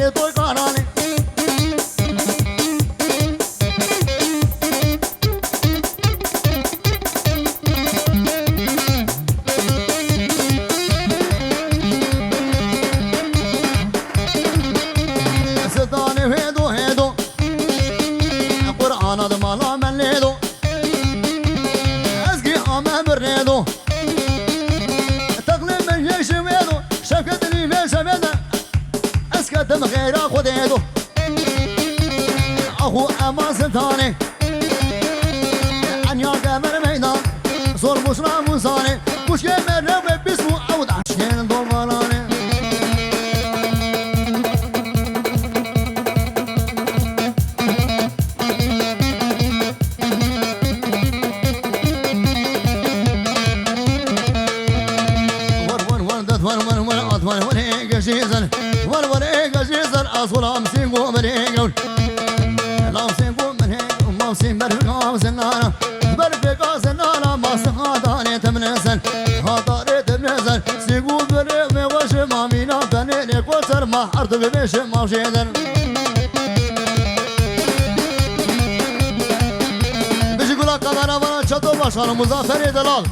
دلی توی کارانی ستانی هیدو قرآن دمالا من لیدو ازگی آمه برنیدو تقلیم من یشویدو شفکت لی میشویدو اسکتم غیر خودیدو اخو اما ستانی انیا قمر میدان زور بشرا موسانی مشکل مرنو بسمو او داشتین دوبارانی أصولهم سيقو بريقول لهم سيقو من هيك وما سيبرقا وسنانا برقا سنانا ما سخاطاني تمنسن خاطاني تمنسن سيقو بريق وش ما مينا بنيني كوتر ما حرد ببيش ما وشيدن بيجي قولا قدانا وانا شطو باشان مزافري دلال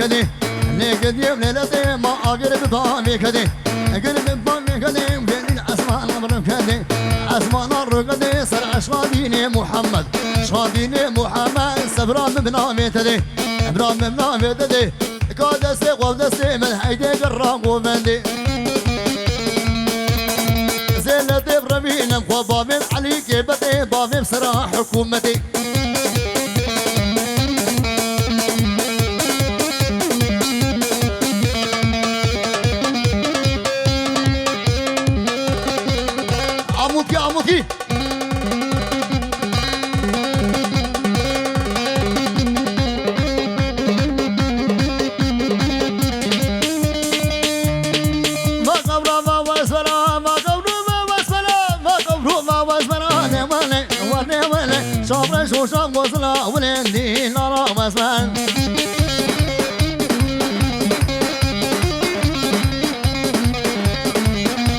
كدي نقديم ليلتي ما أقرب بامي كدي أقرب بامي كدي بين الأسمان أمر كدي أسمان الرقدي سر شاديني محمد شاديني محمد سبرام بنامي تدي برام بنامي تدي كادستي قودستي من حيدي قرام وبندي زينتي برمينا وبابي عليك بدي بابي بسرعة حكومتي عموكي ما قبرو ما واسفلا ما قبرو ما واسفلا ما قبرو ما واسفلا ولي شابر شو شاب وصلا ولندي نارا واسفلا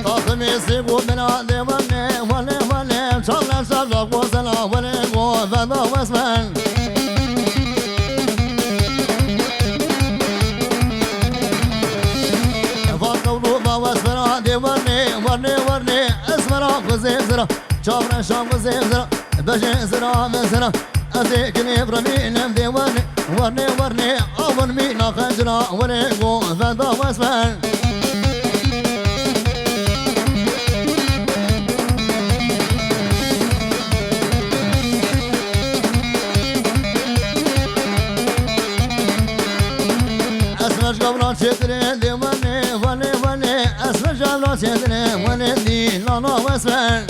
طاقم يسيبو من عندي شرق وصلا ولق وفضا واسفل فالقولو ما واسفل دي ورني اسفل وزيزرا شابر شاب وزيزرا بجي زرا مزرا أذيكني برمين امدي ورني أول مينا خجرا ولق وفضا واسفل قبل شدري دي وني اسمع قبل شدري وني دي لانا واسفل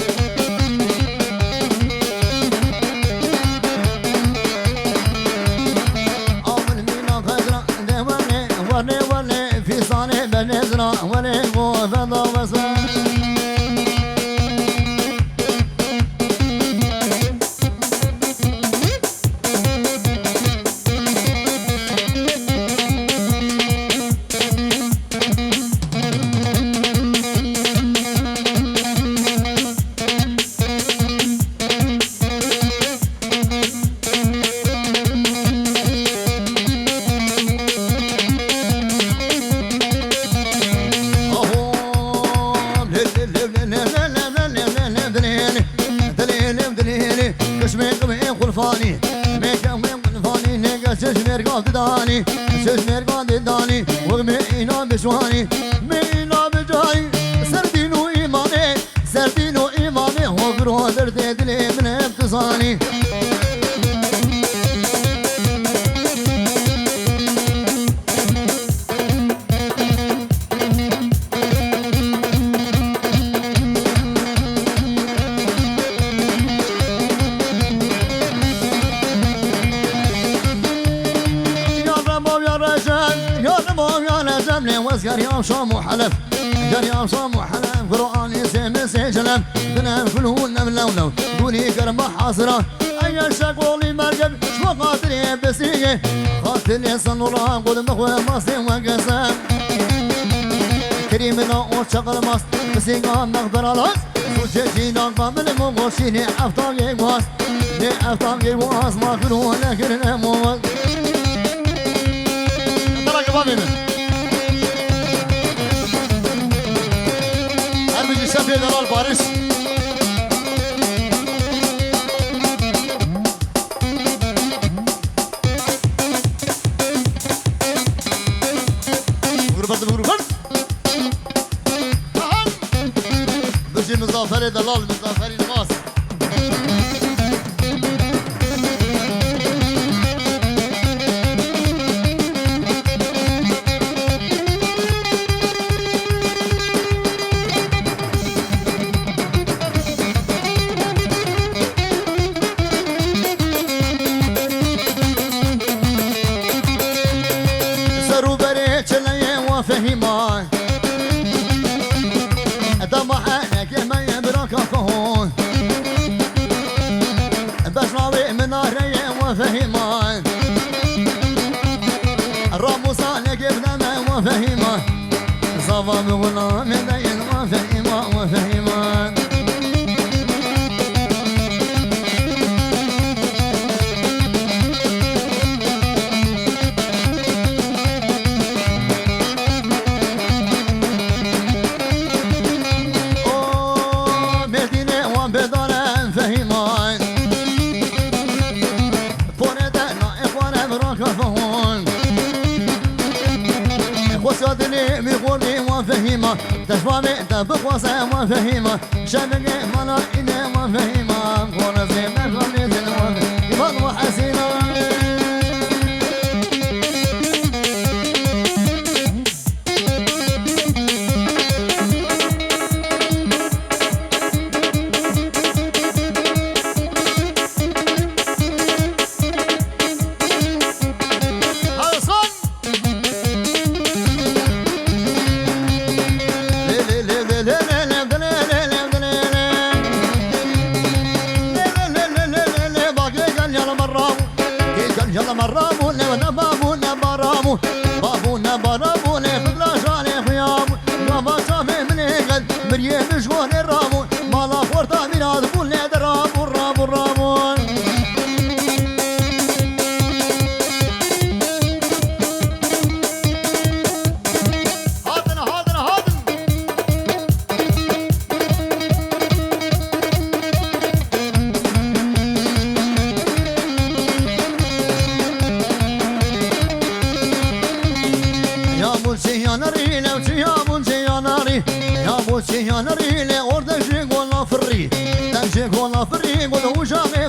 اول مينا خضرا دي وني في صاني بنزرا وني وفضا واسفل شجمر قاد داني وغمينا بشواني مينا بجاني سردينو إيماني وقرو درد دلي من ابتصاني واسقر يا شام وحلف قر يا شام وحلف قرآن يسمى سجل دنم دنم كلون ملونو دوني كرم حاصرة أي شكولي مرجب شو خاطري بسيجي خاطري صنورا قول مخوي مصي وقسم كريمنا وشغل مص بسيقا مقدر الهز سوشينا قامل مغوشيني أفتاقي واس ني أفتاقي واس ما كلون لكن الموز ترى قبابي من أمي شافي دلال باريس مزافري دلال مزافري نماس سرو بري چلي وفهمان دمحانك ما يبرك كهون بشراوي من ناري وفهمان راموسانك ابن ما وفهمان صفا بغلام دين وفهمان وفهمان خسادني بيقولي وفهيمة تشفامي تبقوصة وفهيمة شبقي ملايني وفهيمة قول زيمة خليت وفهيمة وحسينة يلا مرامو لونا بابونا برامو بابونا برامو لفقلا شالي خيام بابا شافي من قد مريم شغون الرامو مالا فورتا من هذا بولي درامو الرامو الرامو يا بوشي يا نريلي orada جيغولا فري تمشي غولا فري قول وجامي